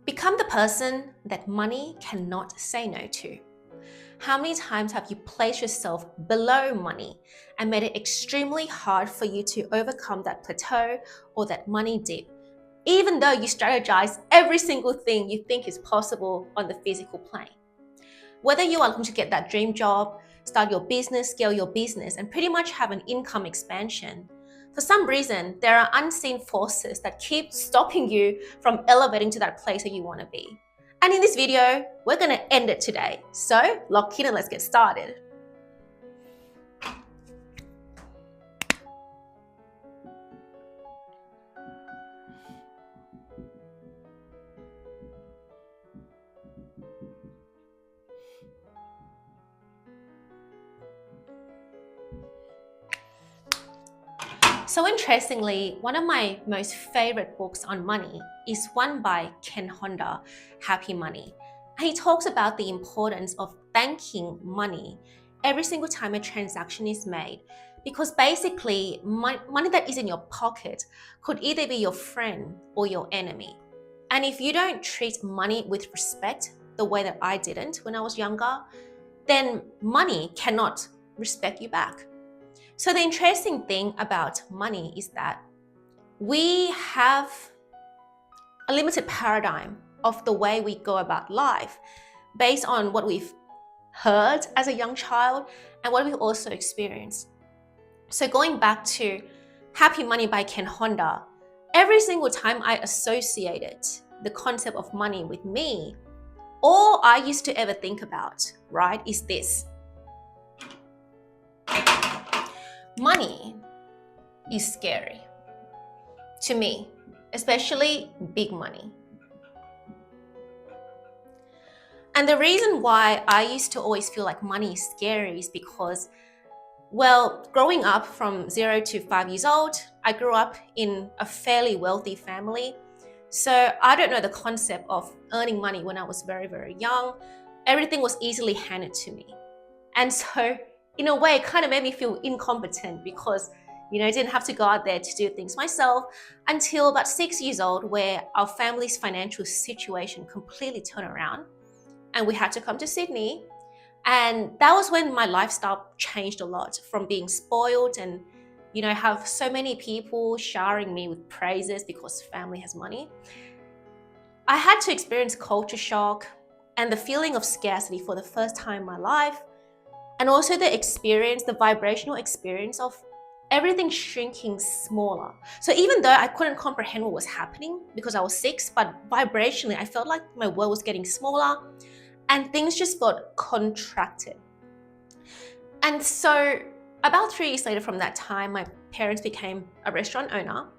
Become the person that money cannot say no to. How many times have you placed yourself below money and made it extremely hard for you to overcome that plateau or that money dip, even though you strategize every single thing you think is possible on the physical plane? Whether you are looking to get that dream job, start your business, scale your business, and pretty much have an income expansion, for some reason, there are unseen forces that keep stopping you from elevating to that place that you want to be. And in this video, we're going to end it today. So lock in and let's get started. So interestingly, one of my most favorite books on money is one by Ken Honda, Happy Money. And he talks about the importance of thanking money every single time a transaction is made, because basically money that is in your pocket could either be your friend or your enemy. And if you don't treat money with respect the way that I didn't when I was younger, then money cannot respect you back. So the interesting thing about money is that we have a limited paradigm of the way we go about life based on what we've heard as a young child and what we've also experienced. So going back to Happy Money by Ken Honda, every single time I associated the concept of money with me, all I used to ever think about, right, is this. Money is scary to me, especially big money. And the reason why I used to always feel like money is scary is because, well, growing up from 0 to 5 years old, I grew up in a fairly wealthy family. So I don't know the concept of earning money when I was very, very young. Everything was easily handed to me. And so in a way, it kind of made me feel incompetent because, I didn't have to go out there to do things myself until about 6 years old, where our family's financial situation completely turned around and we had to come to Sydney. And that was when my lifestyle changed a lot, from being spoiled and, have so many people showering me with praises because family has money. I had to experience culture shock and the feeling of scarcity for the first time in my life. And also the vibrational experience of everything shrinking smaller. So even though I couldn't comprehend what was happening because I was 6, but vibrationally, I felt like my world was getting smaller and things just got contracted. And so about 3 years later from that time, my parents became a restaurant owner.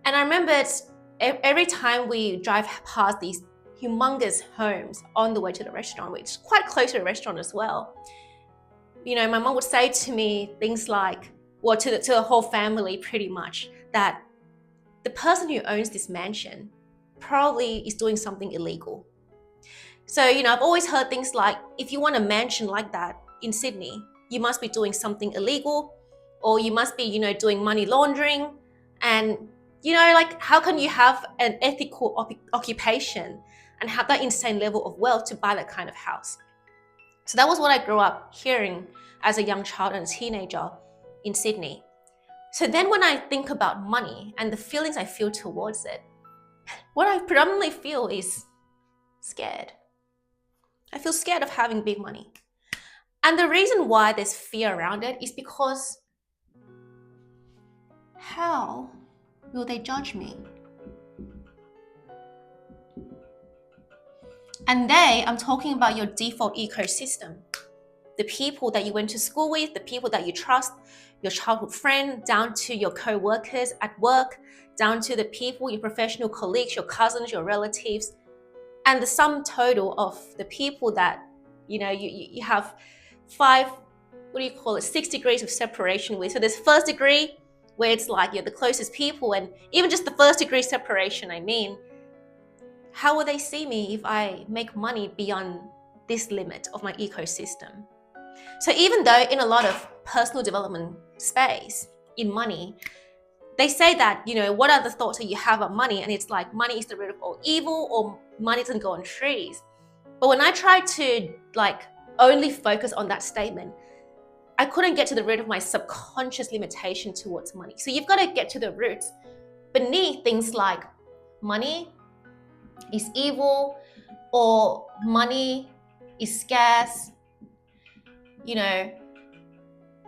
And I remembered every time we drive past these humongous homes on the way to the restaurant, which is quite close to the restaurant as well, my mom would say to me things like, well, to the whole family pretty much, that the person who owns this mansion probably is doing something illegal. So, I've always heard things like, if you want a mansion like that in Sydney, you must be doing something illegal, or you must be, doing money laundering. And, how can you have an ethical occupation and have that insane level of wealth to buy that kind of house? So that was what I grew up hearing as a young child and a teenager in Sydney. So then when I think about money and the feelings I feel towards it, what I predominantly feel is scared. I feel scared of having big money. And the reason why there's fear around it is because how will they judge me? And I'm talking about your default ecosystem. The people that you went to school with, the people that you trust, your childhood friend, down to your co-workers at work, down to the people, your professional colleagues, your cousins, your relatives, and the sum total of the people that, you have 6 degrees of separation with. So there's first degree, where it's like you're the closest people, and even just the first degree separation, how will they see me if I make money beyond this limit of my ecosystem? So even though in a lot of personal development space in money, they say that, what are the thoughts that you have about money? And it's like money is the root of all evil, or money doesn't go on trees. But when I tried to only focus on that statement, I couldn't get to the root of my subconscious limitation towards money. So you've got to get to the roots beneath things like money is evil or money is scarce.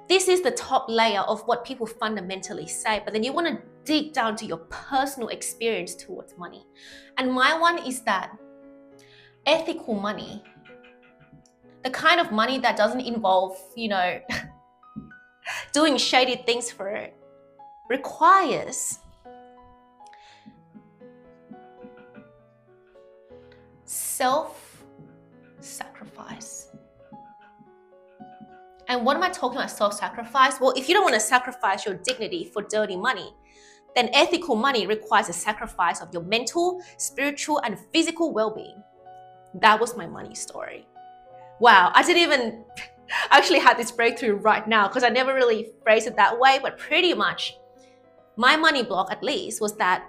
This is the top layer of what people fundamentally say, but then you want to dig down to your personal experience towards money. And my one is that ethical money, the kind of money that doesn't involve, doing shady things for it, requires self-sacrifice. And what am I talking about self-sacrifice? Well, if you don't want to sacrifice your dignity for dirty money, then ethical money requires a sacrifice of your mental, spiritual, and physical well-being. That was my money story. Wow, I actually had this breakthrough right now because I never really phrased it that way, but pretty much my money block, at least, was that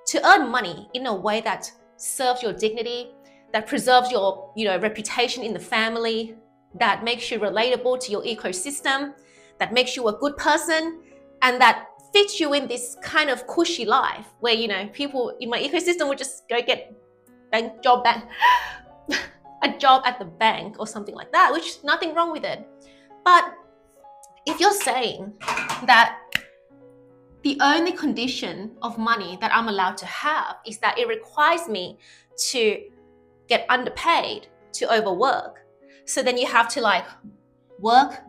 to earn money in a way that serves your dignity, that preserves your reputation in the family, that makes you relatable to your ecosystem, that makes you a good person, and that fits you in this kind of cushy life where people in my ecosystem would just go get a job at the bank or something like that, which is nothing wrong with it. But if you're saying that the only condition of money that I'm allowed to have is that it requires me to get underpaid, to overwork, so then you have to work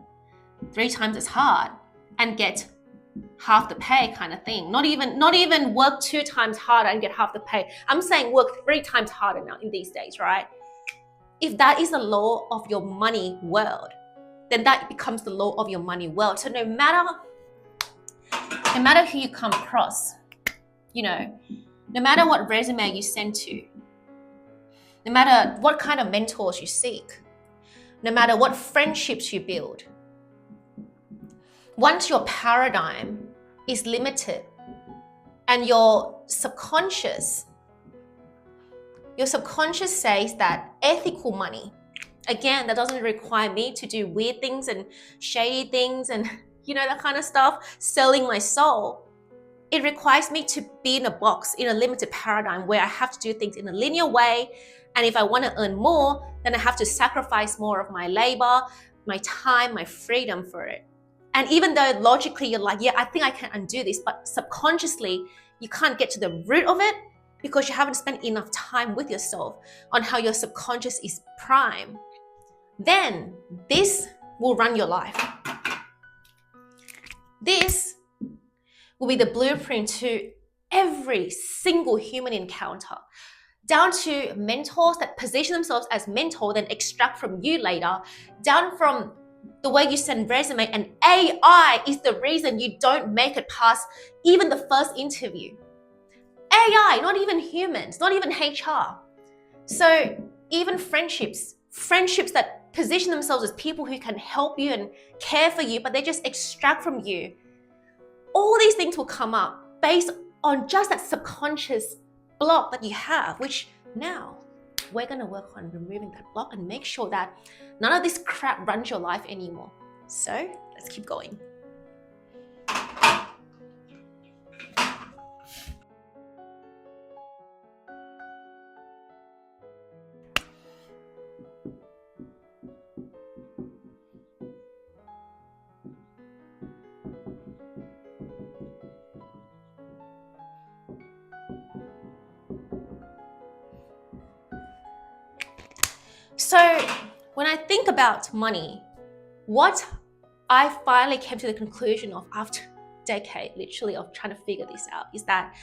3 times as hard and get half the pay kind of thing. Not even work 2 times harder and get half the pay. I'm saying work 3 times harder now in these days, right? If that is the law of your money world, then that becomes the law of your money world. So no matter who you come across, no matter what resume you send to, no matter what kind of mentors you seek, no matter what friendships you build, once your paradigm is limited and your subconscious says that ethical money, again, that doesn't require me to do weird things and shady things and that kind of stuff, selling my soul. It requires me to be in a box, in a limited paradigm where I have to do things in a linear way. And if I want to earn more, then I have to sacrifice more of my labor, my time, my freedom for it. And even though logically you're like, yeah, I think I can undo this, but subconsciously you can't get to the root of it because you haven't spent enough time with yourself on how your subconscious is primed, then this will run your life. This will be the blueprint to every single human encounter, down to mentors that position themselves as mentor, then extract from you later, down from the way you send resume, and AI is the reason you don't make it past even the first interview. AI, not even humans, not even HR. So even friendships that position themselves as people who can help you and care for you, but they just extract from you. All these things will come up based on just that subconscious block that you have, which now we're going to work on removing that block and make sure that none of this crap runs your life anymore. So let's keep going. So when I think about money, what I finally came to the conclusion of after a decade, literally, of trying to figure this out is that,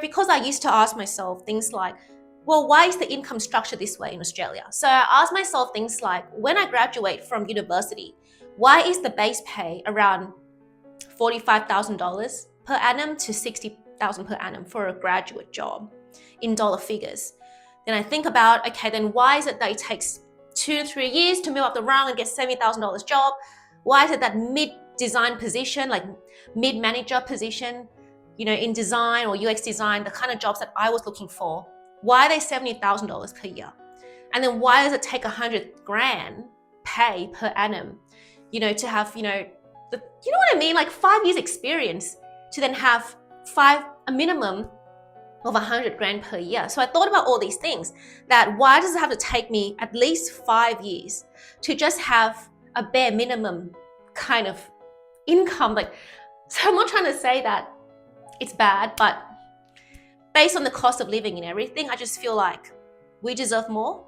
because I used to ask myself things like, well, why is the income structure this way in Australia? So I asked myself things like, when I graduate from university, why is the base pay around $45,000 per annum to $60,000 per annum for a graduate job in dollar figures? Then I think about, okay, then why is it that it takes 2 to 3 years to move up the rung and get $70,000 job? Why is it that mid-design position, like mid-manager position, in design or UX design, the kind of jobs that I was looking for, Why are they $70,000 per year? And then why does it take 100 grand pay per annum, to have, you know what I mean? Like 5 years experience to then have a minimum of 100 grand per year. So I thought about all these things, that why does it have to take me at least 5 years to just have a bare minimum kind of income? Like, so I'm not trying to say that it's bad, but based on the cost of living and everything, I just feel like we deserve more.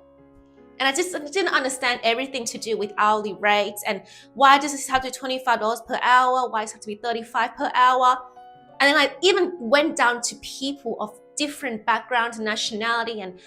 And I just didn't understand everything to do with hourly rates, and why does this have to be $25 per hour? Why does it have to be $35 per hour? And then I even went down to people of different backgrounds and nationality and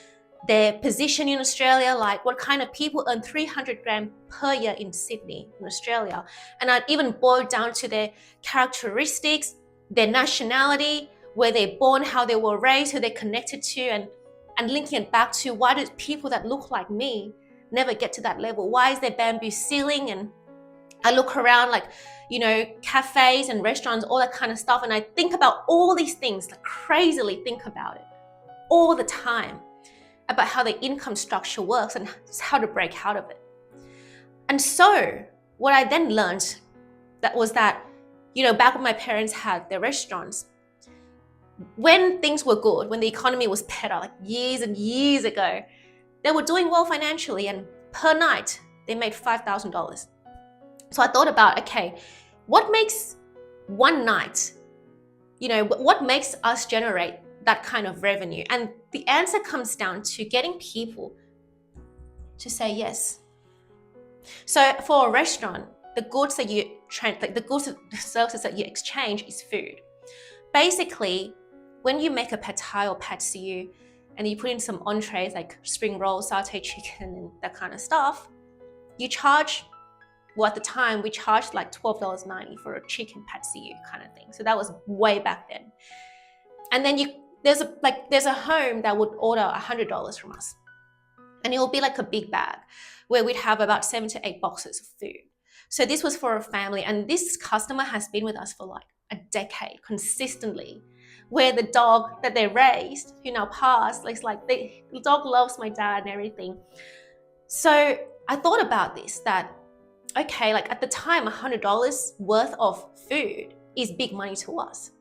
their position in Australia, like what kind of people earn 300 grand per year in Sydney, in Australia. And I even boiled down to their characteristics, their nationality, where they're born, how they were raised, who they're connected to, and linking it back to why do people that look like me never get to that level? Why is there bamboo ceiling? And I look around, like, cafes and restaurants, all that kind of stuff. And I think about all these things, like crazily think about it all the time, about how the income structure works and how to break out of it. And so what I then learned that back when my parents had their restaurants, when things were good, when the economy was better, like years and years ago, they were doing well financially, and per night they made $5,000. So I thought about, okay, what makes one night, what makes us generate that kind of revenue? And the answer comes down to getting people to say yes. So for a restaurant, the goods that you the goods and services that you exchange is food. Basically, when you make a pad thai or pad see ew and you put in some entrees like spring rolls, satay chicken, and that kind of stuff, you charge, well, at the time we charged like $12.90 for a chicken pad see ew kind of thing. So that was way back then. And then there's a home that would order $100 from us, and it will be like a big bag where we'd have about 7 to 8 boxes of food. So this was for a family, and this customer has been with us for like a decade consistently, where the dog that they raised, who now passed, it's like the dog loves my dad and everything. So I thought about this, that, okay, like at the time, $100 worth of food is big money to us.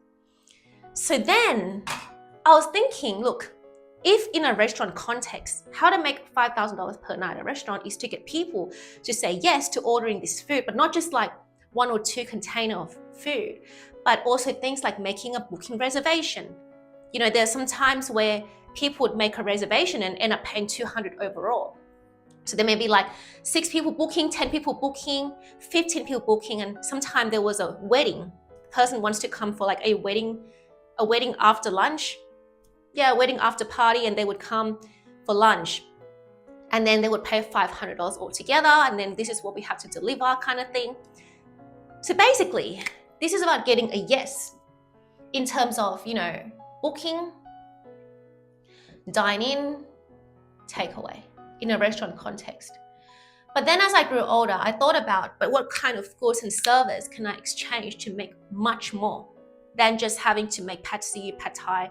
So then I was thinking, look, if in a restaurant context, how to make $5,000 per night at a restaurant is to get people to say yes to ordering this food, but not just like 1 or 2 container of food, but also things like making a booking reservation. There's some times where people would make a reservation and end up paying $200 overall. So there may be like 6 people booking, 10 people booking, 15 people booking, and sometime there was a wedding. The person wants to come for like a wedding after lunch. Yeah, a wedding after party, and they would come for lunch. And then they would pay $500 altogether, and then this is what we have to deliver kind of thing. So basically, this is about getting a yes in terms of, booking, dine in, takeaway in a restaurant context. But then as I grew older, I thought about, but what kind of goods and service can I exchange to make much more than just having to make pad see ew, pad thai,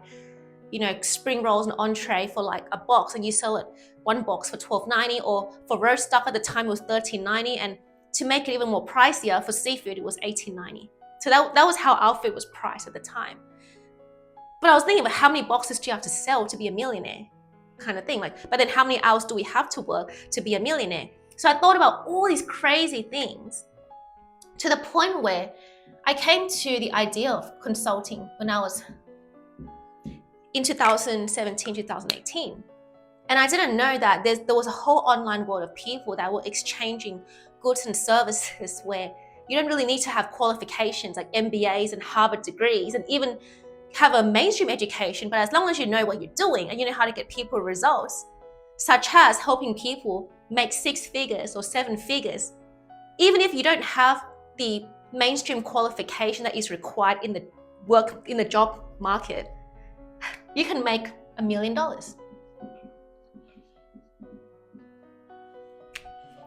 spring rolls and entree for like a box, and you sell it 1 box for $12.90, or for roast duck at the time it was $13.90, and to make it even more pricier for seafood it was $18.90. So that was how our food was priced at the time. But I was thinking about how many boxes do you have to sell to be a millionaire kind of thing, but then how many hours do we have to work to be a millionaire? So I thought about all these crazy things, to the point where I came to the idea of consulting when I was in 2017, 2018. And I didn't know that there was a whole online world of people that were exchanging goods and services where you don't really need to have qualifications like MBAs and Harvard degrees and even have a mainstream education, but as long as you know what you're doing and you know how to get people results, such as helping people make 6 figures or 7 figures, even if you don't have the mainstream qualification that is required in the job market, you can make $1 million.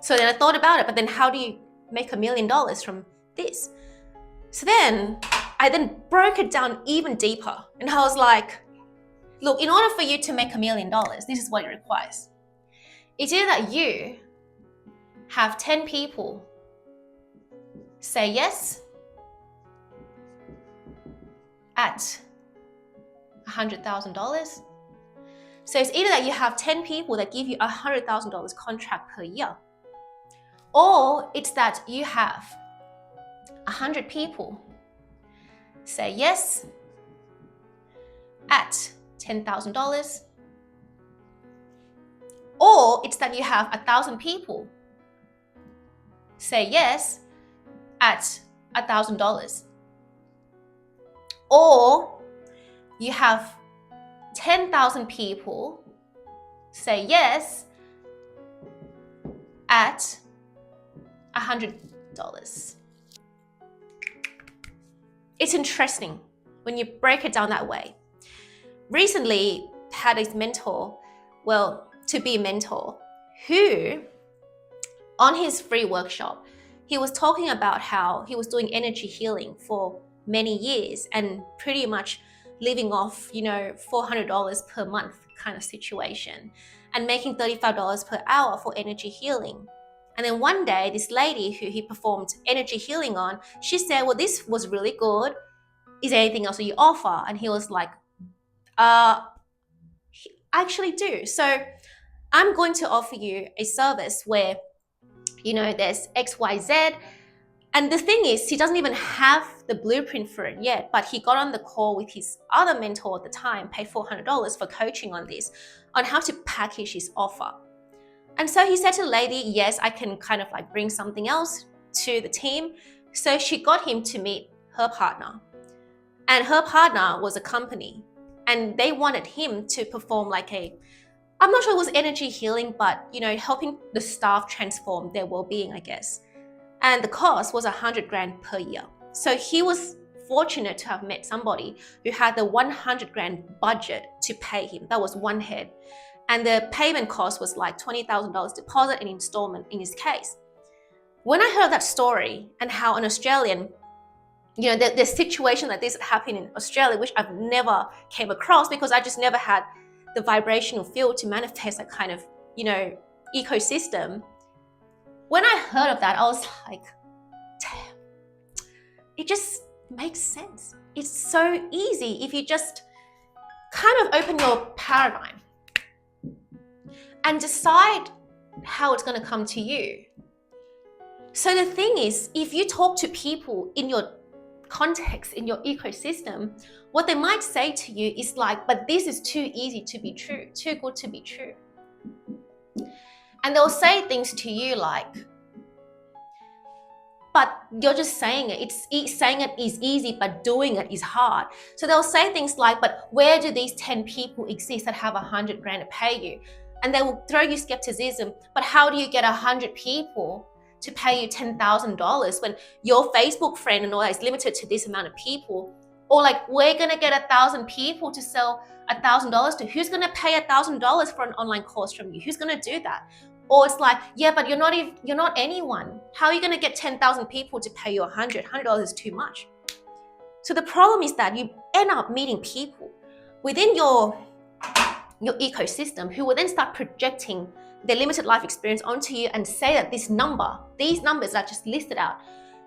So then I thought about it, but then how do you make $1 million from this? So then I broke it down even deeper, and I was like, Look, in order for you to make $1 million, this is what it requires. It's either that you have 10 people say yes at $100,000. So it's either that you have 10 people that give you $100,000 contract per year, or it's that you have 100 people say yes at $10,000, or it's that you have 1,000 people say yes at $1,000, or you have 10,000 people say yes at $100. It's interesting when you break it down that way. Recently, had a mentor, to be a mentor, who on his free workshop, he was talking about how he was doing energy healing for many years and pretty much living off, $400 per month kind of situation and making $35 per hour for energy healing. And then one day, this lady who he performed energy healing on, she said, well, this was really good. Is there anything else that you offer? And he was like, I actually do. So I'm going to offer you a service where, there's X, Y, Z. And the thing is, he doesn't even have the blueprint for it yet, but he got on the call with his other mentor at the time, paid $400 for coaching on this, on how to package his offer. And so he said to the lady, yes, I can kind of like bring something else to the team. So she got him to meet her partner. And her partner was a company. And they wanted him to perform I'm not sure it was energy healing, but, helping the staff transform their well-being, I guess. And the cost was $100,000 per year. So he was fortunate to have met somebody who had the $100,000 budget to pay him. That was one head. And the payment cost was like $20,000 deposit and installment in his case. When I heard that story and how an Australian, the situation like this happened in Australia, which I've never came across because I just never had the vibrational field to manifest that kind of, ecosystem. When I heard of that, I was like, damn, it just makes sense. It's so easy if you just kind of open your paradigm and decide how it's going to come to you. So the thing is, if you talk to people in your context, in your ecosystem, what they might say to you is like, but this is too easy to be true, too good to be true. And they'll say things to you like, but you're just saying it. Saying it is easy, but doing it is hard. So they'll say things like, but where do these 10 people exist that have $100,000 to pay you? And they will throw you skepticism, but how do you get 100 people to pay you $10,000 when your Facebook friend and all that is limited to this amount of people? Or like, we're gonna get 1,000 people to sell $1,000 to. Who's gonna pay $1,000 for an online course from you? Who's gonna do that? Or it's like, yeah, but you're not anyone. How are you gonna get 10,000 people to pay you $100 is too much. So the problem is that you end up meeting people within your ecosystem who will then start projecting their limited life experience onto you and say that these numbers that I just listed out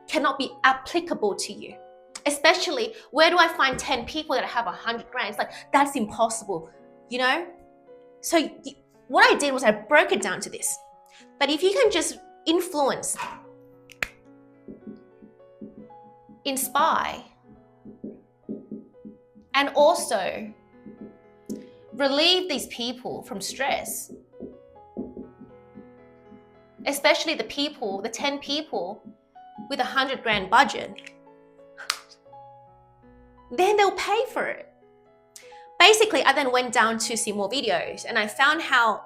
cannot be applicable to you. Especially, where do I find 10 people that have $100,000? It's like, that's impossible, So what I did was I broke it down to this. But if you can just influence, inspire, and also relieve these people from stress, especially the 10 people with $100,000 budget, then they'll pay for it. Basically, I then went down to see more videos and I found how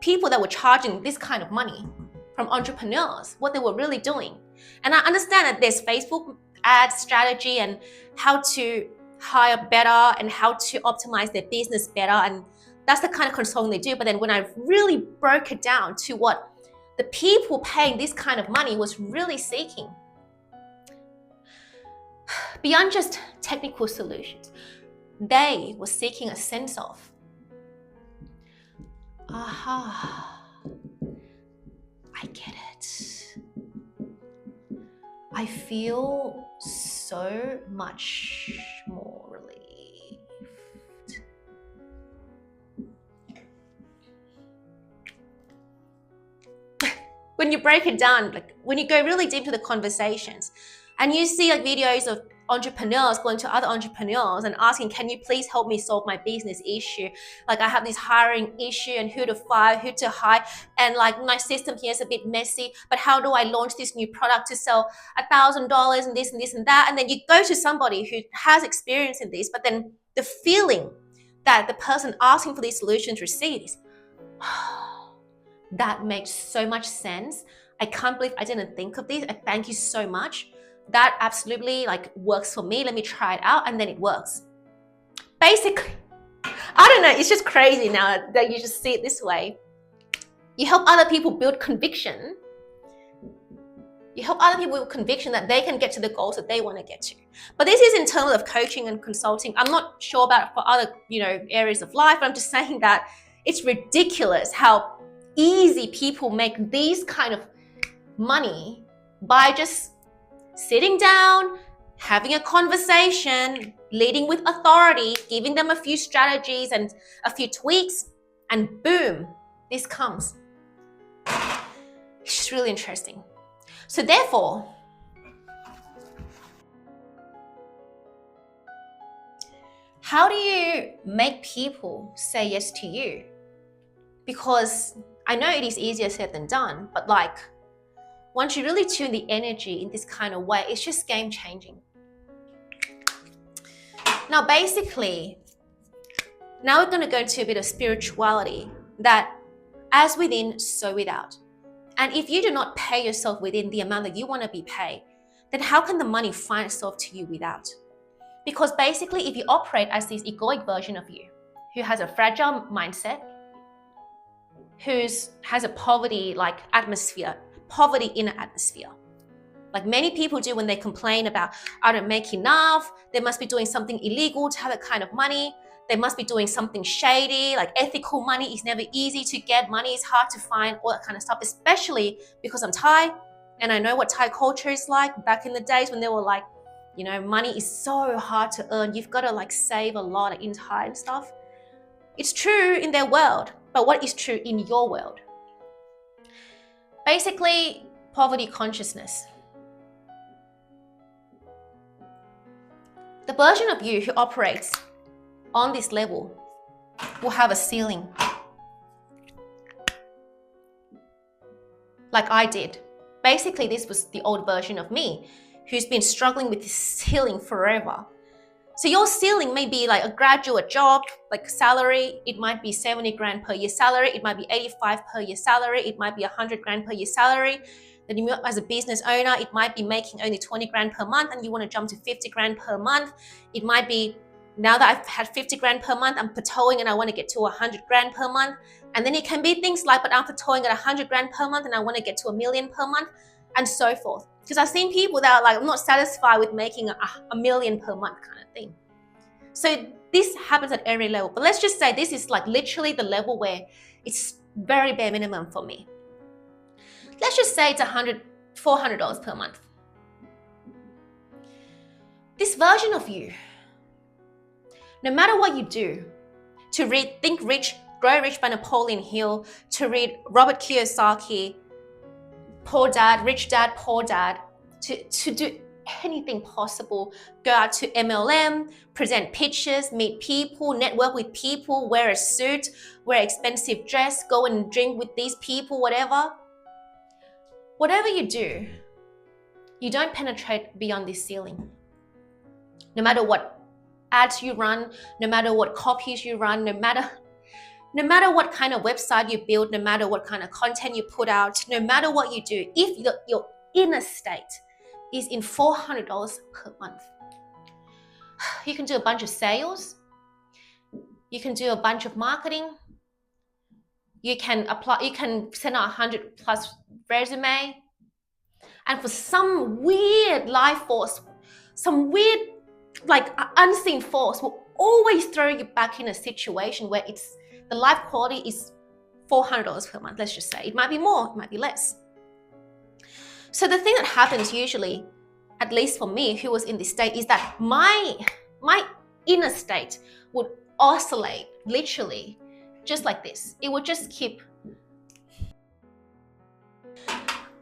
people that were charging this kind of money from entrepreneurs, what they were really doing. And I understand that there's Facebook ad strategy and how to hire better and how to optimize their business better. And that's the kind of consulting they do. But then when I really broke it down to what the people paying this kind of money was really seeking, beyond just technical solutions, they were seeking a sense of. Aha, I get it. I feel so much more relieved. When you break it down, like when you go really deep to the conversations and you see like videos of entrepreneurs going to other entrepreneurs and asking, can you please help me solve my business issue? Like I have this hiring issue and who to fire, who to hire. And like my system here is a bit messy, but how do I launch this new product to sell $1,000 and this and this and that? And then you go to somebody who has experience in this, but then the feeling that the person asking for these solutions receives, that makes so much sense. I can't believe I didn't think of this. I thank you so much. That absolutely like works for me. Let me try it out, and then it works. Basically, I don't know, it's just crazy now that you just see it this way. You help other people build conviction. You help other people with conviction that they can get to the goals that they want to get to. But this is in terms of coaching and consulting. I'm not sure about for other, areas of life, but I'm just saying that it's ridiculous how easy people make these kind of money by just sitting down, having a conversation, leading with authority, giving them a few strategies and a few tweaks, and boom, this comes. It's just really interesting. So therefore, how do you make people say yes to you? Because I know it is easier said than done, but like once you really tune the energy in this kind of way, it's just game changing. Now, basically, now we're going to go into a bit of spirituality, that as within, so without. And if you do not pay yourself within the amount that you want to be paid, then how can the money find itself to you without? Because basically, if you operate as this egoic version of you, who has a fragile mindset, who has a poverty-like atmosphere, poverty inner atmosphere, like many people do when they complain about, I don't make enough, they must be doing something illegal to have that kind of money, they must be doing something shady, like ethical money is never easy to get, money is hard to find, all that kind of stuff, especially because I'm Thai, and I know what Thai culture is like back in the days when they were like, money is so hard to earn, you've got to like save a lot in Thai and stuff. It's true in their world, but what is true in your world? Basically, poverty consciousness. The version of you who operates on this level will have a ceiling. Like I did. Basically, this was the old version of me who's been struggling with this ceiling forever. So your ceiling may be like a graduate job, like salary. It might be 70 grand per year salary. It might be 85 per year salary. It might be 100 grand per year salary. Then you, as a business owner, it might be making only 20 grand per month and you want to jump to 50 grand per month. It might be, now that I've had 50 grand per month, I'm plateauing and I want to get to 100 grand per month. And then it can be things like, but I'm plateauing at 100 grand per month and I want to get to $1 million per month, and so forth. Because I've seen people that are like, I'm not satisfied with making a million per month kind of thing. So this happens at every level. But let's just say this is like literally the level where it's very bare minimum for me. Let's just say it's $400 per month. This version of you, no matter what you do, to read Think Rich, Grow Rich by Napoleon Hill, to read Robert Kiyosaki, Poor Dad, Rich Dad, Poor Dad, to do anything possible, go out to MLM, present pitches, meet people, network with people, wear a suit, wear expensive dress, go and drink with these people, whatever. Whatever you do, you don't penetrate beyond this ceiling. No matter what ads you run, no matter what copies you run, no matter what kind of website you build, no matter what kind of content you put out, no matter what you do, if your inner state is in $400 per month, you can do a bunch of sales, you can do a bunch of marketing, you can send out 100 plus resume, and for some weird life force, some weird like unseen force will always throw you back in a situation where the life quality is $400 per month, let's just say. It might be more, it might be less. So the thing that happens usually, at least for me, who was in this state, is that my inner state would oscillate literally just like this. It would just keep,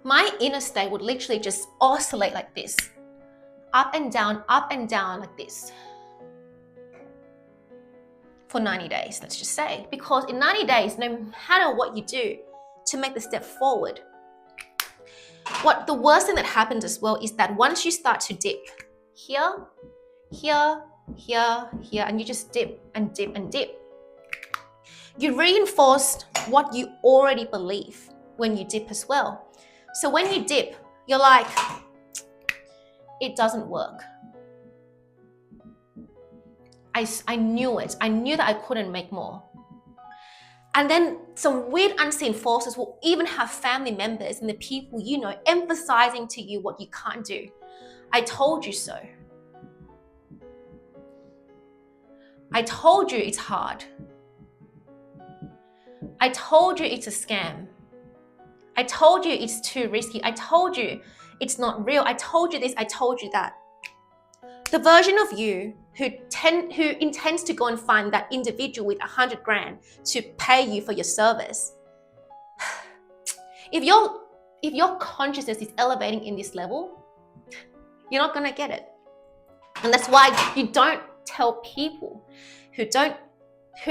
my inner state would literally just oscillate like this, up and down like this for 90 days, let's just say. Because in 90 days, no matter what you do to make the step forward, the worst thing that happens as well is that once you start to dip here, here, here, here, and you just dip and dip and dip, you reinforce what you already believe when you dip as well. So when you dip, you're like, it doesn't work. I knew it. I knew that I couldn't make more. And then some weird unseen forces will even have family members and the people you know emphasizing to you what you can't do. I told you so. I told you it's hard. I told you it's a scam. I told you it's too risky. I told you it's not real. I told you this. I told you that. The version of you who intends to go and find that individual with 100 grand to pay you for your service. If your consciousness is elevating in this level, you're not gonna get it. And that's why you don't tell people who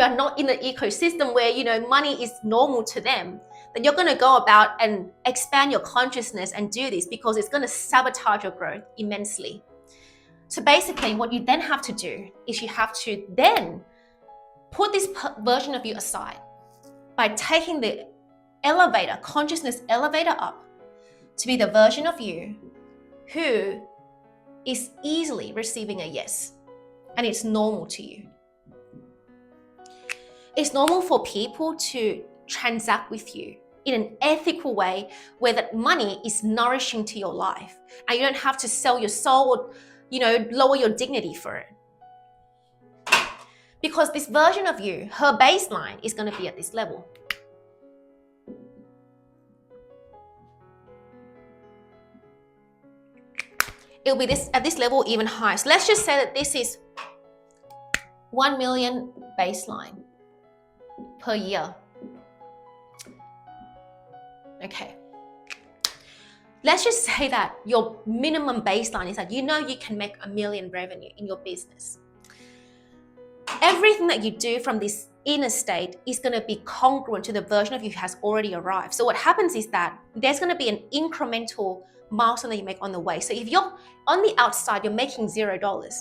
are not in the ecosystem where, you know, money is normal to them, that you're gonna go about and expand your consciousness and do this, because it's gonna sabotage your growth immensely. So basically what you then have to do is you have to then put this version of you aside by taking the consciousness elevator up to be the version of you who is easily receiving a yes, and it's normal to you. It's normal for people to transact with you in an ethical way where that money is nourishing to your life and you don't have to sell your soul or, you know, lower your dignity for it. Because this version of you, her baseline is going to be at this level. It'll be at this level even higher. So let's just say that this is 1 million baseline per year. Okay. Let's just say that your minimum baseline is that you know you can make $1 million revenue in your business. Everything that you do from this inner state is going to be congruent to the version of you who has already arrived. So what happens is that there's going to be an incremental milestone that you make on the way. So if you're on the outside, you're making $0,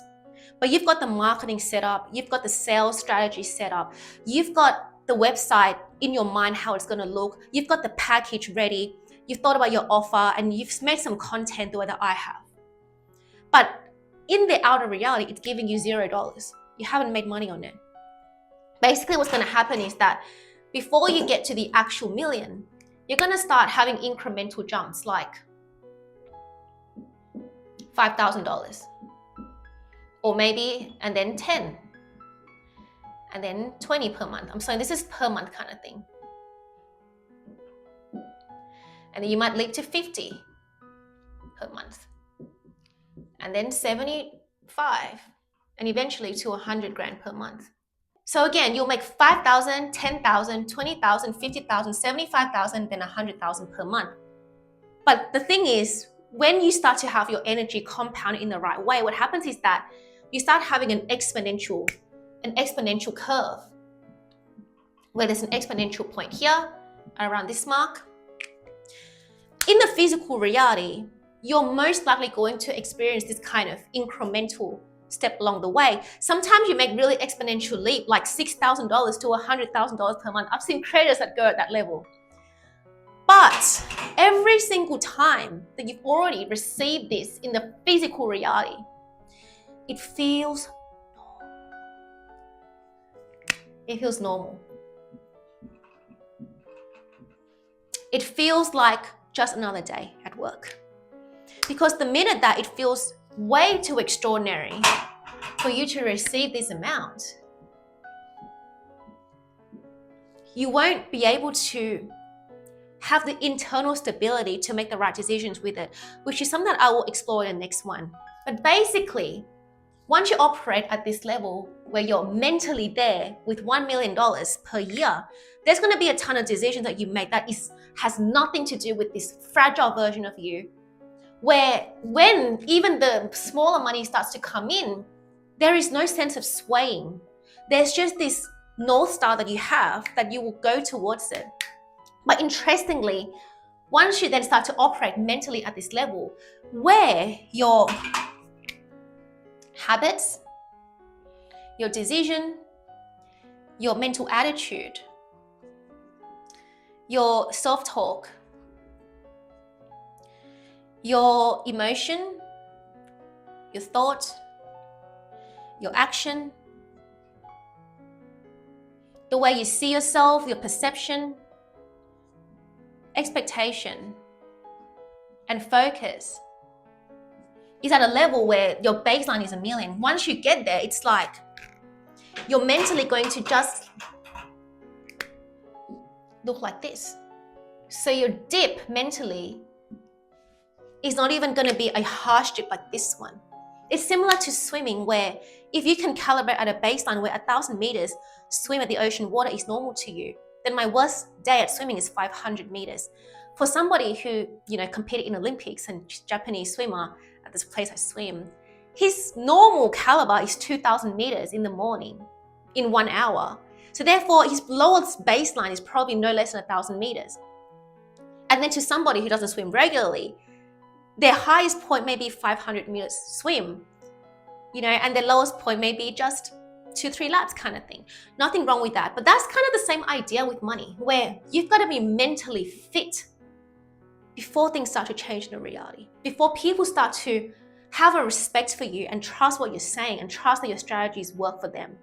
but you've got the marketing set up, you've got the sales strategy set up, you've got the website in your mind, how it's going to look, you've got the package ready, you've thought about your offer, and you've made some content the way that I have. But in the outer reality, it's giving you $0. You haven't made money on it. Basically, what's going to happen is that before you get to the actual million, you're going to start having incremental jumps like $5,000. Or maybe, and then 10. And then 20 per month. I'm sorry, this is per month kind of thing. And then you might leap to 50 per month. And then 75. And eventually to 100 grand per month. So again, you'll make 5,000, 10,000, 20,000, 50,000, 75,000, then 100,000 per month. But the thing is, when you start to have your energy compounded in the right way, what happens is that you start having an exponential curve, where there's an exponential point here, around this mark. In the physical reality, you're most likely going to experience this kind of incremental step along the way. Sometimes you make really exponential leap, like $6,000 to $100,000 per month. I've seen creators that go at that level. But every single time that you've already received this in the physical reality, it feels normal. It feels like just another day at work. Because the minute that it feels way too extraordinary, for you to receive this amount, you won't be able to have the internal stability to make the right decisions with it, which is something that I will explore in the next one. But basically, once you operate at this level where you're mentally there with $1 million per year, there's going to be a ton of decisions that you make that has nothing to do with this fragile version of you, where when even the smaller money starts to come in, there is no sense of swaying. There's just this North Star that you have that you will go towards it. But interestingly, once you then start to operate mentally at this level, where your habits, your decision, your mental attitude, your self-talk, your emotion, your thought, your action, the way you see yourself, your perception, expectation, and focus is at a level where your baseline is $1 million. Once you get there, it's like you're mentally going to just look like this. So your dip mentally is not even going to be a harsh dip like this one. It's similar to swimming, where if you can calibrate at a baseline where 1,000 meters swim at the ocean water is normal to you, then my worst day at swimming is 500 meters. For somebody who, competed in Olympics and Japanese swimmer at this place I swim, his normal caliber is 2,000 meters in the morning in 1 hour. So therefore, his lowest baseline is probably no less than 1,000 meters. And then to somebody who doesn't swim regularly, their highest point may be 500 meters swim, and their lowest point may be just 2-3 laps kind of thing. Nothing wrong with that. But that's kind of the same idea with money, where you've got to be mentally fit before things start to change in the reality, before people start to have a respect for you and trust what you're saying and trust that your strategies work for them,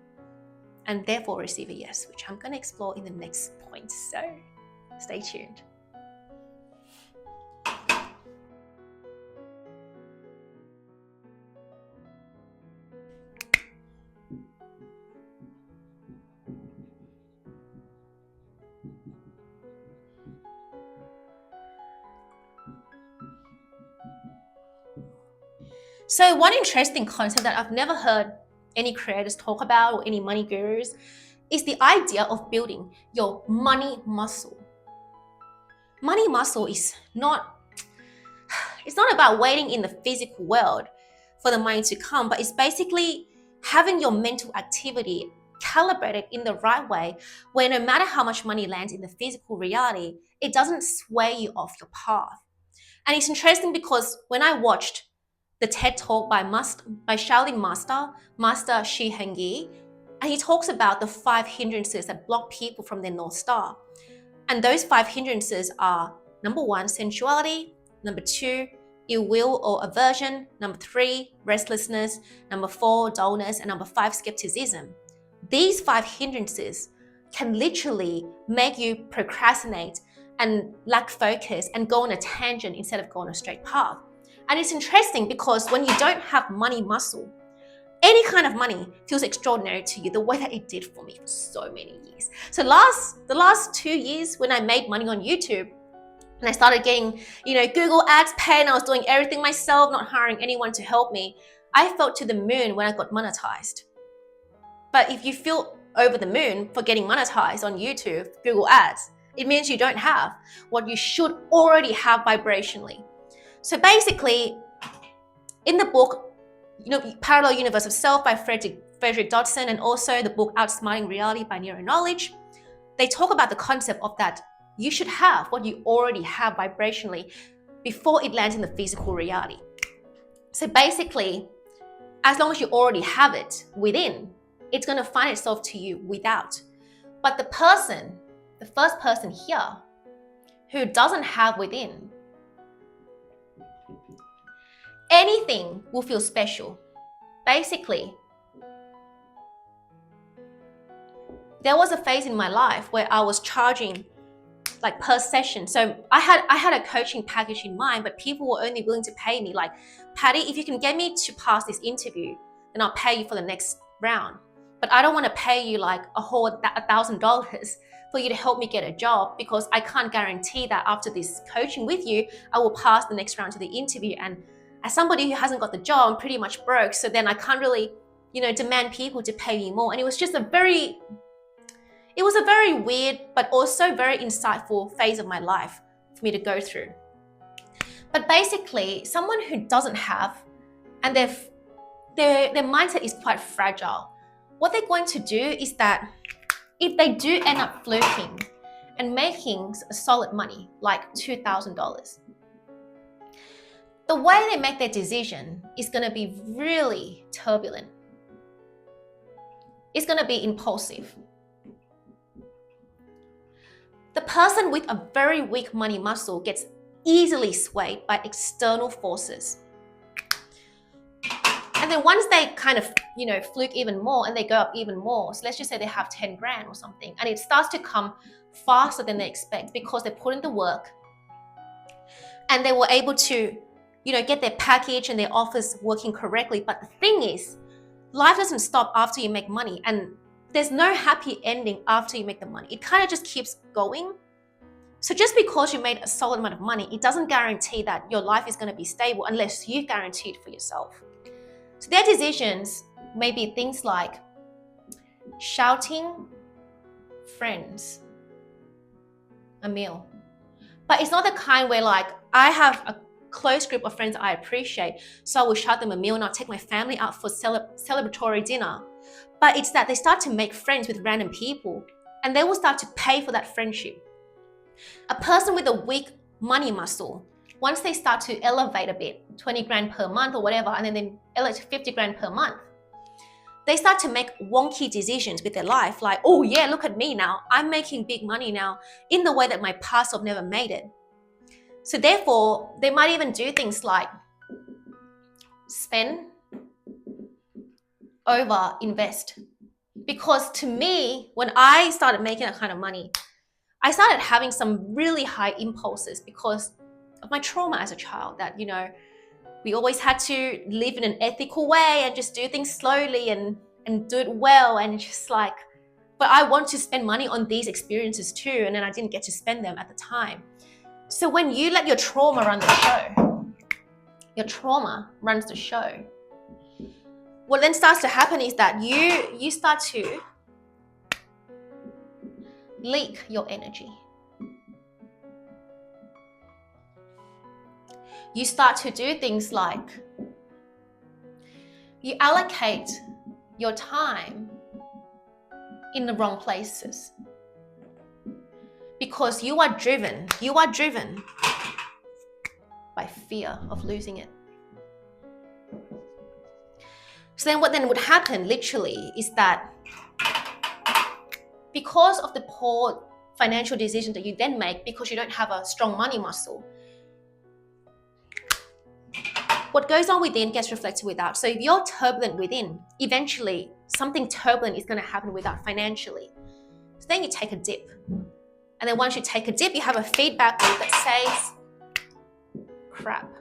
and therefore receive a yes, which I'm going to explore in the next point. So stay tuned. So one interesting concept that I've never heard any creators talk about or any money gurus is the idea of building your money muscle. Money muscle is it's not about waiting in the physical world for the money to come, but it's basically having your mental activity calibrated in the right way, where no matter how much money lands in the physical reality, it doesn't sway you off your path. And it's interesting because when I watched the TED Talk by Shaolin Master Shi Hengyi, and he talks about the 5 hindrances that block people from their North Star. And those 5 hindrances are: number 1, sensuality; number 2, ill will or aversion; number 3, restlessness; number 4, dullness; and number 5, skepticism. These 5 hindrances can literally make you procrastinate and lack focus and go on a tangent instead of going on a straight path. And it's interesting because when you don't have money muscle, any kind of money feels extraordinary to you, the way that it did for me for so many years. So the last 2 years when I made money on YouTube and I started getting, Google ads paid, and I was doing everything myself, not hiring anyone to help me, I felt to the moon when I got monetized. But if you feel over the moon for getting monetized on YouTube, Google ads, it means you don't have what you should already have vibrationally. So basically, in the book, Parallel Universe of Self by Frederick Dodson, and also the book Outsmarting Reality by Neuro Knowledge, they talk about the concept of that you should have what you already have vibrationally before it lands in the physical reality. So basically, as long as you already have it within, it's going to find itself to you without. But the first person here who doesn't have within, anything will feel special. Basically, there was a phase in my life where I was charging like per session. So I had a coaching package in mind, but people were only willing to pay me like, Patty, if you can get me to pass this interview, then I'll pay you for the next round. But I don't want to pay you like a whole $1,000 for you to help me get a job, because I can't guarantee that after this coaching with you, I will pass the next round to the interview. And as somebody who hasn't got the job, I'm pretty much broke. So then I can't really, demand people to pay me more. And it was just a very weird, but also very insightful phase of my life for me to go through. But basically, someone who doesn't have, and their mindset is quite fragile, what they're going to do is that if they do end up flirting and making solid money, like $2,000, the way they make their decision is going to be really turbulent. It's going to be impulsive. The person with a very weak money muscle gets easily swayed by external forces. And then once they kind of, fluke even more and they go up even more, so let's just say they have 10 grand or something, and it starts to come faster than they expect because they put in the work and they were able to, get their package and their offers working correctly. But the thing is, life doesn't stop after you make money, and there's no happy ending after you make the money. It kind of just keeps going. So just because you made a solid amount of money, it doesn't guarantee that your life is going to be stable unless you guarantee it for yourself. So their decisions may be things like shouting friends a meal. But it's not the kind where like I have a close group of friends I appreciate, so I will shout them a meal and I'll take my family out for celebratory dinner. But it's that they start to make friends with random people and they will start to pay for that friendship. A person with a weak money muscle, once they start to elevate a bit, 20 grand per month or whatever, and then they elevate to 50 grand per month, they start to make wonky decisions with their life. Like, oh yeah, look at me now. I'm making big money now in the way that my past self never made it. So therefore, they might even do things like spend over invest. Because to me, when I started making that kind of money, I started having some really high impulses because of my trauma as a child that, we always had to live in an ethical way and just do things slowly and do it well. And just like, but I want to spend money on these experiences too. And then I didn't get to spend them at the time. So when you let your trauma run the show, your trauma runs the show. What then starts to happen is that you start to leak your energy. You start to do things like you allocate your time in the wrong places because you are driven by fear of losing it. So then what then would happen literally is that because of the poor financial decision that you then make because you don't have a strong money muscle, what goes on within gets reflected without. So if you're turbulent within, eventually something turbulent is going to happen without financially. So then you take a dip. And then once you take a dip, you have a feedback loop that says, crap,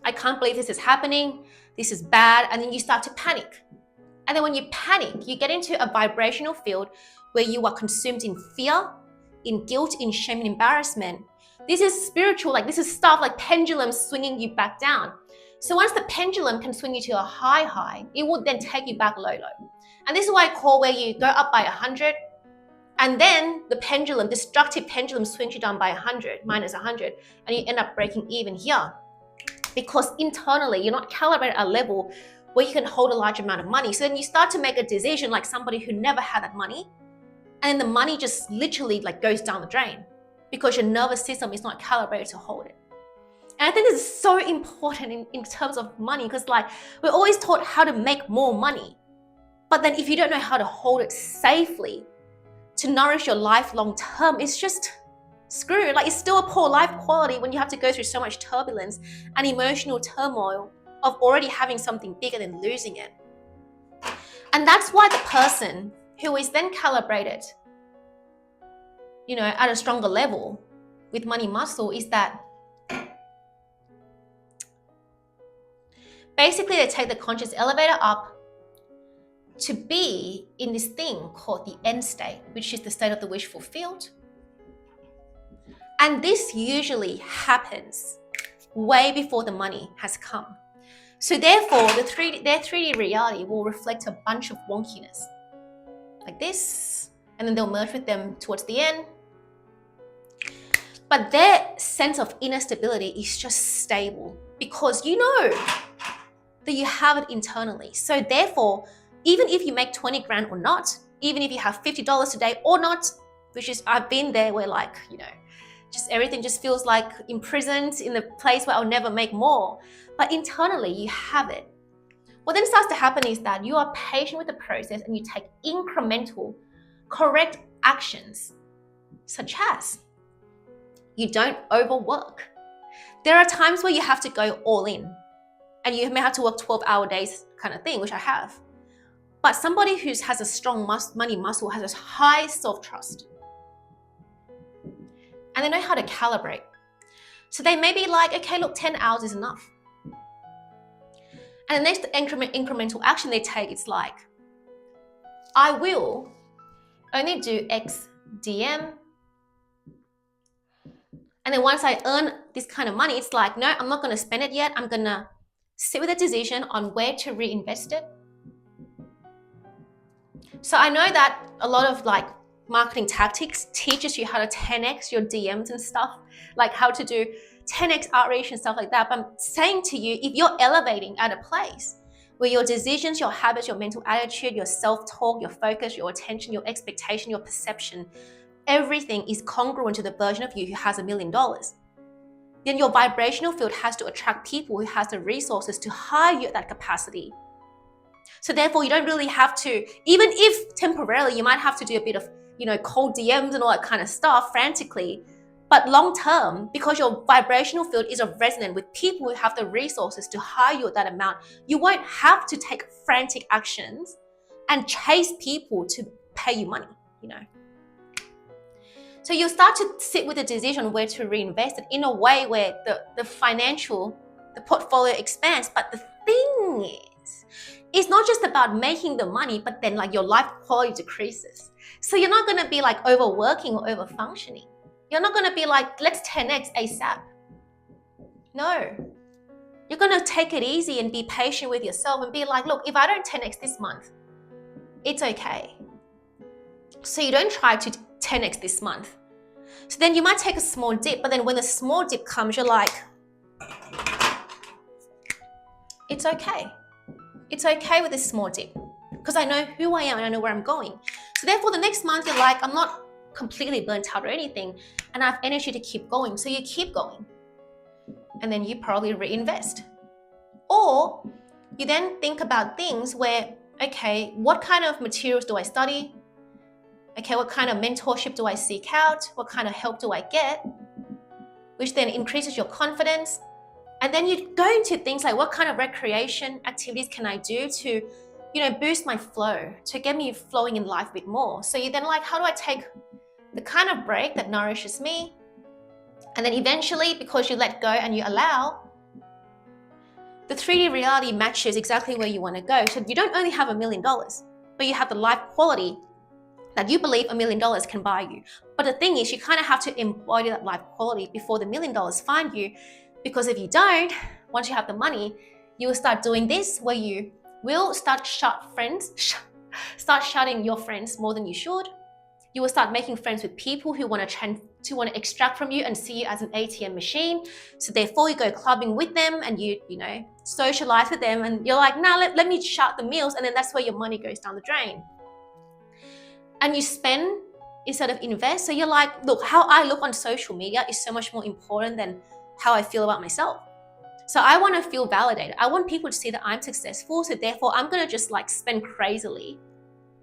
I can't believe this is happening. This is bad. And then you start to panic. And then when you panic, you get into a vibrational field where you are consumed in fear, in guilt, in shame, and embarrassment. This is spiritual, this is stuff like pendulums swinging you back down. So once the pendulum can swing you to a high, it will then take you back low. And this is what I call where you go up by 100, and then the pendulum, destructive pendulum, swings you down by 100, minus 100, and you end up breaking even here. Because internally, you're not calibrated at a level where you can hold a large amount of money. So then you start to make a decision like somebody who never had that money, and then the money just literally goes down the drain because your nervous system is not calibrated to hold it. And I think this is so important in terms of money because we're always taught how to make more money. But then if you don't know how to hold it safely to nourish your life long term, it's just screwed. It's still a poor life quality when you have to go through so much turbulence and emotional turmoil of already having something bigger than losing it. And that's why the person who is then calibrated, at a stronger level with money muscle is that Basically, they take the conscious elevator up to be in this thing called the end state, which is the state of the wish fulfilled. And this usually happens way before the money has come. So therefore, their 3D reality will reflect a bunch of wonkiness, like this, and then they'll merge with them towards the end. But their sense of inner stability is just stable because you know that you have it internally. So therefore, even if you make 20 grand or not, even if you have $50 today or not, which is, I've been there where like, you know, just everything just feels like imprisoned in the place where I'll never make more. But internally, you have it. What then starts to happen is that you are patient with the process and you take incremental, correct actions, such as you don't overwork. There are times where you have to go all in and you may have to work 12-hour days kind of thing, which I have. But somebody who has a strong money muscle has a high self-trust. And they know how to calibrate. So they may be like, okay, look, 10 hours is enough. And the next incremental action they take, it's like, I will only do X DM. And then once I earn this kind of money, it's like, no, I'm not going to spend it yet. I'm going to sit with a decision on where to reinvest it. So I know that a lot of like marketing tactics teaches you how to 10x your DMs and stuff, like how to do 10x outreach and stuff like that. But I'm saying to you, if you're elevating at a place where your decisions, your habits, your mental attitude, your self-talk, your focus, your attention, your expectation, your perception, everything is congruent to the version of you who has $1 million, then your vibrational field has to attract people who has the resources to hire you at that capacity. So therefore, you don't really have to, even if temporarily you might have to do a bit of, you know, cold DMs and all that kind of stuff frantically, but long term, because your vibrational field is resonant with people who have the resources to hire you at that amount, you won't have to take frantic actions and chase people to pay you money, you know. So you'll start to sit with a decision where to reinvest it in a way where the portfolio expands. But the thing is, it's not just about making the money, but then like your life quality decreases. So you're not going to be like overworking or overfunctioning. You're not going to be like, let's 10x ASAP. No. You're going to take it easy and be patient with yourself and be like, look, if I don't 10x this month, it's okay. So you don't try to 10x this month. So then you might take a small dip, but then when the small dip comes, you're like, it's okay. It's okay with this small dip because I know who I am and I know where I'm going. So therefore the next month you're like, I'm not completely burnt out or anything and I have energy to keep going. So you keep going and then you probably reinvest. Or you then think about things where, okay, what kind of materials do I study? Okay, what kind of mentorship do I seek out? What kind of help do I get? Which then increases your confidence. And then you go into things like what kind of recreation activities can I do to, you know, boost my flow, to get me flowing in life a bit more. So you then like, how do I take the kind of break that nourishes me? And then eventually, because you let go and you allow, the 3D reality matches exactly where you want to go. So you don't only have $1 million, but you have the life quality that you believe $1 million can buy you. But the thing is, you kind of have to embody that life quality before the $1 million find you. Because if you don't, once you have the money, you will start doing this where you will start shutting your friends more than you should. You will start making friends with people who want to extract from you and see you as an ATM machine. So therefore you go clubbing with them and you know, socialize with them and you're like, nah, let me shut the meals. And then that's where your money goes down the drain. And you spend instead of invest. So you're like, look, how I look on social media is so much more important than how I feel about myself. So I want to feel validated. I want people to see that I'm successful. So therefore I'm going to just like spend crazily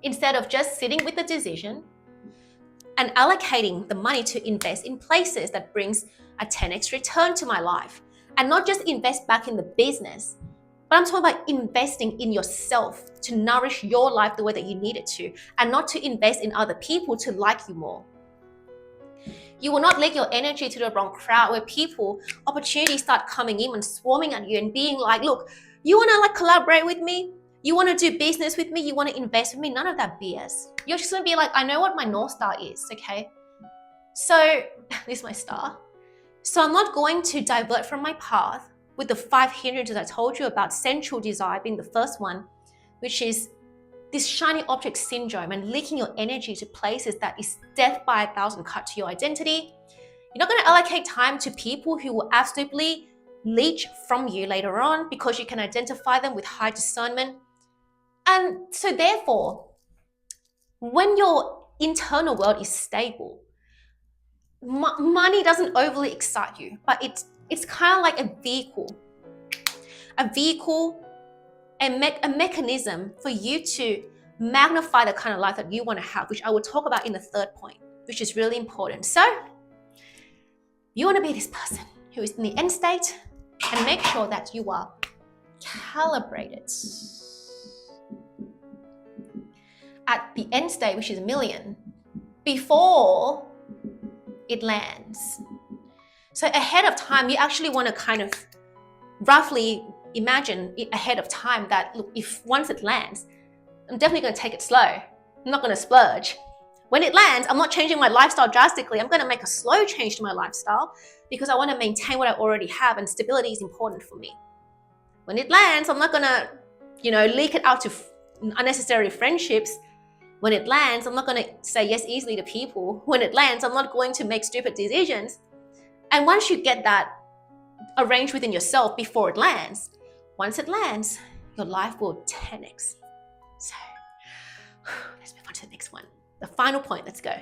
instead of just sitting with the decision and allocating the money to invest in places that brings a 10x return to my life. And not just invest back in the business, but I'm talking about investing in yourself to nourish your life the way that you need it to, and not to invest in other people to like you more. You will not let your energy to the wrong crowd where opportunities start coming in and swarming at you and being like, look, You want to like collaborate with me? You want to do business with me? You want to invest with me? None of that BS. You're just going to be like, I know what my North Star is, okay? So this is my star. So I'm not going to divert from my path with the 5 hindrances I told you about, sensual desire being the first one, which is this shiny object syndrome and leaking your energy to places that is death by 1,000 cut to your identity. You're not going to allocate time to people who will absolutely leech from you later on because you can identify them with high discernment. And so therefore, when your internal world is stable, money doesn't overly excite you, but it's kind of like a vehicle, a mechanism for you to magnify the kind of life that you want to have, which I will talk about in the third point, which is really important. So you want to be this person who is in the end state and make sure that you are calibrated at the end state, which is 1 million, before it lands. So ahead of time, you actually want to kind of roughly imagine it ahead of time that, look, if once it lands, I'm definitely going to take it slow. I'm not going to splurge. When it lands, I'm not changing my lifestyle drastically. I'm going to make a slow change to my lifestyle because I want to maintain what I already have, and stability is important for me. When it lands, I'm not going to, leak it out to unnecessary friendships. When it lands, I'm not going to say yes easily to people. When it lands, I'm not going to make stupid decisions. And once you get that arranged within yourself before it lands, once it lands, your life will 10x. So let's move on to the next one. The final point, let's go.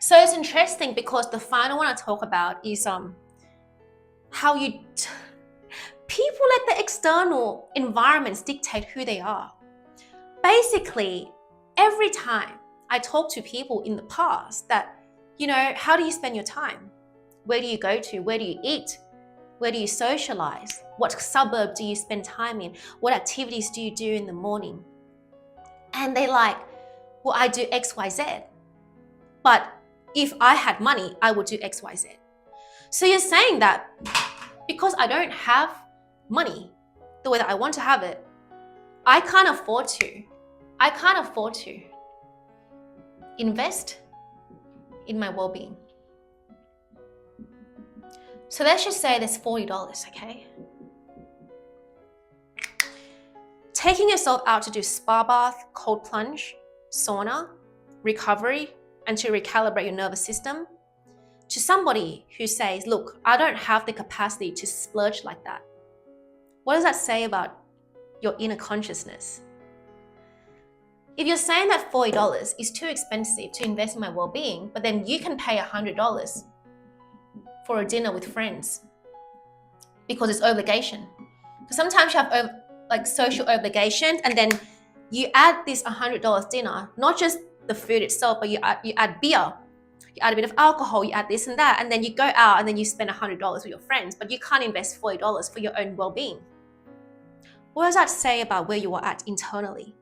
So it's interesting because the final one I talk about is how people let the external environments dictate who they are. Basically, every time I talk to people in the past that, how do you spend your time? Where do you go to? Where do you eat? Where do you socialize? What suburb do you spend time in? What activities do you do in the morning? And they're like, well, I do X, Y, Z. But if I had money, I would do X, Y, Z. So you're saying that because I don't have money the way that I want to have it, I can't afford to invest in my well-being. So let's just say there's $40, okay? Taking yourself out to do spa bath, cold plunge, sauna, recovery, and to recalibrate your nervous system, to somebody who says, look, I don't have the capacity to splurge like that. What does that say about your inner consciousness? If you're saying that $40 is too expensive to invest in my well-being, but then you can pay $100 for a dinner with friends because it's obligation. Because sometimes you have social obligations, and then you add this $100 dinner, not just the food itself, but you add beer, you add a bit of alcohol, you add this and that, and then you go out and then you spend $100 with your friends, but you can't invest $40 for your own well-being. What does that say about where you are at internally?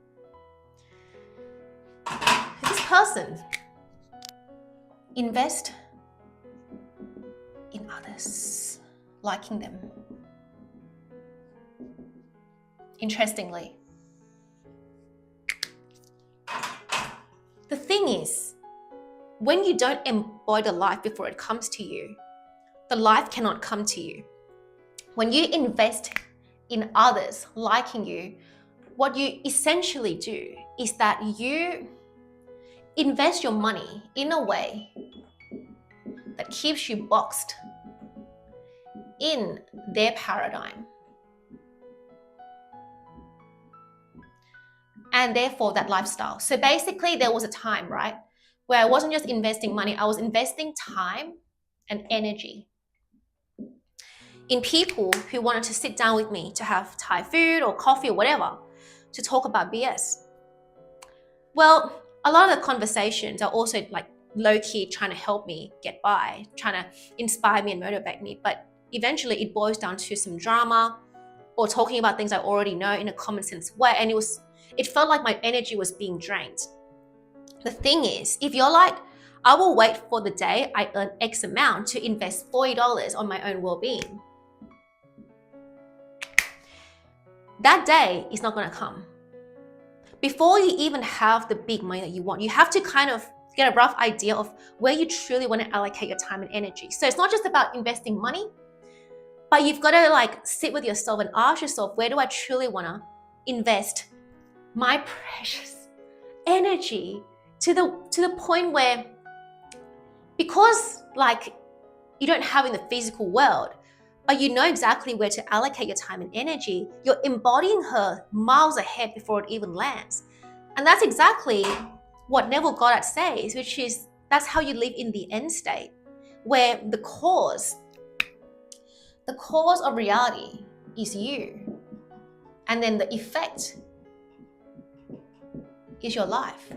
This person, invest in others, liking them. Interestingly, the thing is, when you don't embody life before it comes to you, the life cannot come to you. When you invest in others liking you, what you essentially do is that you invest your money in a way that keeps you boxed in their paradigm. And therefore that lifestyle. So basically there was a time, right, where I wasn't just investing money, I was investing time and energy in people who wanted to sit down with me to have Thai food or coffee or whatever, to talk about BS. Well, a lot of the conversations are also like low-key trying to help me get by, trying to inspire me and motivate me. But eventually it boils down to some drama or talking about things I already know in a common sense way. And it felt like my energy was being drained. The thing is, if you're like, I will wait for the day I earn X amount to invest $40 on my own well-being, that day is not going to come. Before you even have the big money that you want, you have to kind of get a rough idea of where you truly want to allocate your time and energy. So it's not just about investing money, but you've got to like sit with yourself and ask yourself, where do I truly want to invest my precious energy to the point where, because like you don't have in the physical world, but you know exactly where to allocate your time and energy, you're embodying her miles ahead before it even lands. And that's exactly what Neville Goddard says, which is that's how you live in the end state, where the cause of reality is you. And then the effect is your life.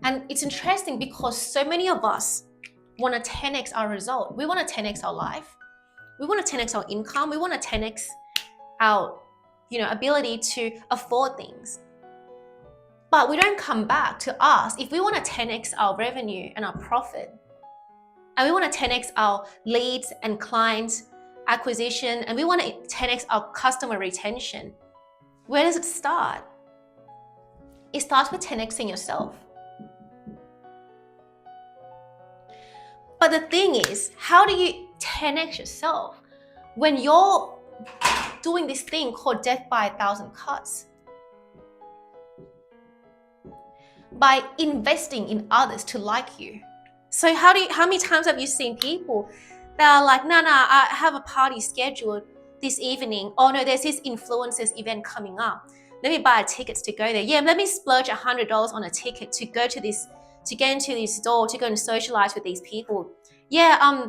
And it's interesting because so many of us want to 10x our result. We want to 10x our life. We want to 10x our income. We want to 10x our, ability to afford things. But we don't come back to ask if we want to 10x our revenue and our profit, and we want to 10x our leads and clients acquisition, and we want to 10x our customer retention. Where does it start? It starts with 10xing yourself. But the thing is, how do you 10x yourself when you're doing this thing called death by 1,000 cuts? By investing in others to like you. So how many times have you seen people that are like, nah, I have a party scheduled this evening. Oh no, there's this influencers event coming up. Let me buy tickets to go there. Yeah, let me splurge $100 on a ticket to go to this, to get into this store, to go and socialize with these people. Yeah,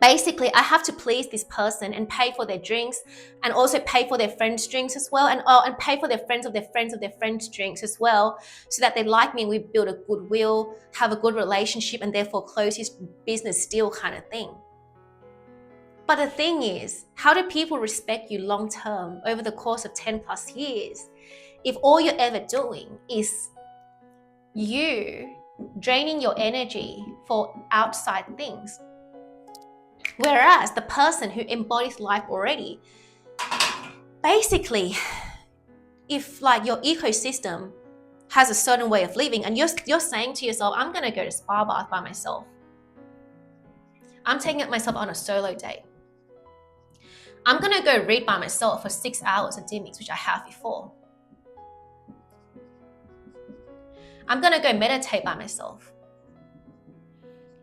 basically I have to please this person and pay for their drinks, and also pay for their friends' drinks as well, and pay for their friends of their friends of their friends' drinks as well, so that they like me and we build a goodwill, have a good relationship, and therefore close his business deal kind of thing. But the thing is, how do people respect you long term over the course of 10 plus years if all you're ever doing is you draining your energy for outside things? Whereas the person who embodies life already, basically, if like your ecosystem has a certain way of living and you're saying to yourself, I'm going to go to spa bath by myself. I'm taking myself on a solo date. I'm going to go read by myself for 6 hours at Dimmings, which I have before. I'm going to go meditate by myself.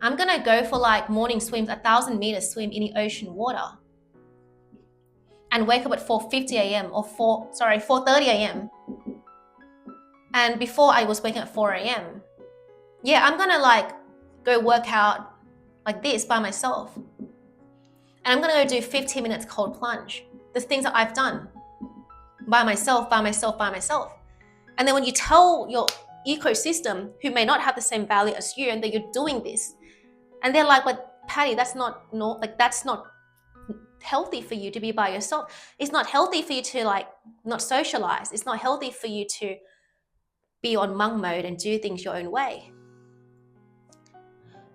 I'm going to go for like morning swims, 1,000 meters swim in the ocean water, and wake up at 4:50 a.m. or 4:30 a.m. And before I was waking up at 4 a.m. Yeah, I'm going to like go work out like this by myself. And I'm going to go do 15 minutes cold plunge. The things that I've done by myself. And then when you tell your ecosystem, who may not have the same value as you, and that you're doing this, and they're like, but Patty, that's not healthy for you to be by yourself. It's not healthy for you to like not socialize. It's not healthy for you to be on monk mode and do things your own way.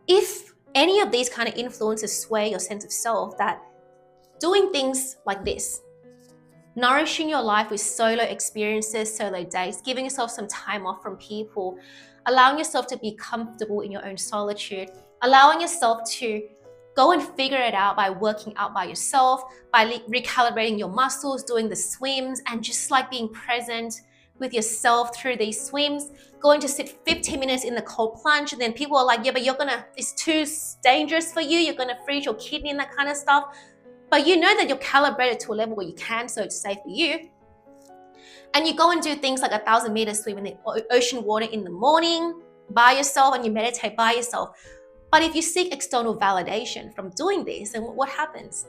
If any of these kind of influences sway your sense of self, that doing things like this, nourishing your life with solo experiences, solo dates, giving yourself some time off from people, allowing yourself to be comfortable in your own solitude, allowing yourself to go and figure it out by working out by yourself, by recalibrating your muscles, doing the swims, and just like being present with yourself through these swims, going to sit 15 minutes in the cold plunge, and then people are like, yeah, but it's too dangerous for you, you're gonna freeze your kidney and that kind of stuff. But you know that you're calibrated to a level where you can, so it's safe for you. And you go and do things like 1,000 meters swim in the ocean water in the morning by yourself, and you meditate by yourself. But if you seek external validation from doing this, then what happens?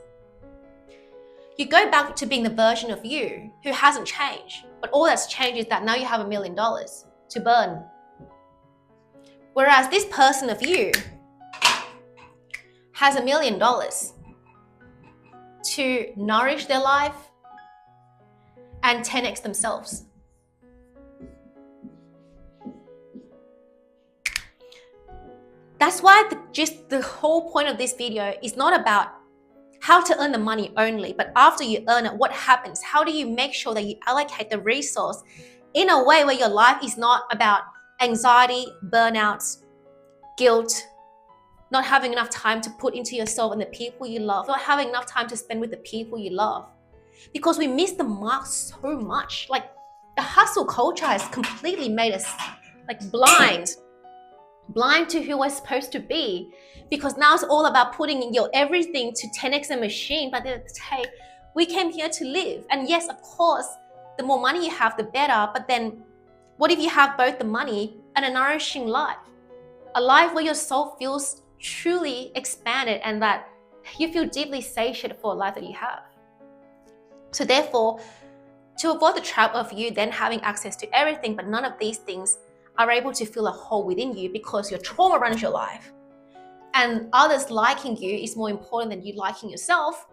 You go back to being the version of you who hasn't changed. But all that's changed is that now you have $1 million to burn. Whereas this person of you has $1 million to nourish their life and 10x themselves. That's why just the whole point of this video is not about how to earn the money only, but after you earn it, what happens? How do you make sure that you allocate the resource in a way where your life is not about anxiety, burnouts, guilt, not having enough time to put into yourself and the people you love, not having enough time to spend with the people you love. Because we miss the mark so much. Like, the hustle culture has completely made us like blind to who we're supposed to be, because now it's all about putting in your everything to 10x a machine. But at the day, we came here to live. And yes, of course, the more money you have, the better. But then what if you have both the money and a nourishing life? A life where your soul feels truly expanded and that you feel deeply satiated for a life that you have. So therefore, to avoid the trap of you then having access to everything, but none of these things are able to fill a hole within you because your trauma runs your life and others liking you is more important than you liking yourself,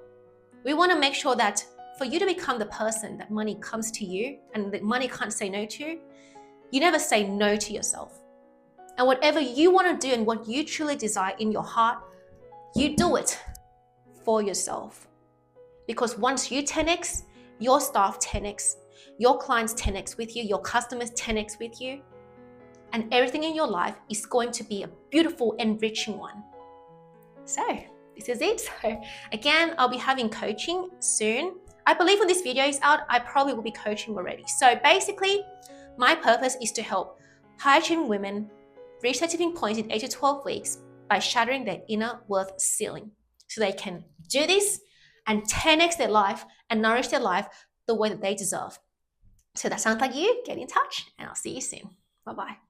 we want to make sure that for you to become the person that money comes to you and that money can't say no to, you never say no to yourself. And whatever you want to do and what you truly desire in your heart, you do it for yourself. Because once you 10x, your staff 10x, your clients 10x with you, your customers 10x with you, and everything in your life is going to be a beautiful, enriching one. So this is it. So again, I'll be having coaching soon. I believe when this video is out, I probably will be coaching already. So basically, my purpose is to help high-achieving women reach their tipping point in 8 to 12 weeks by shattering their inner worth ceiling. So they can do this and 10x their life and nourish their life the way that they deserve. So that sounds like you, get in touch and I'll see you soon. Bye-bye.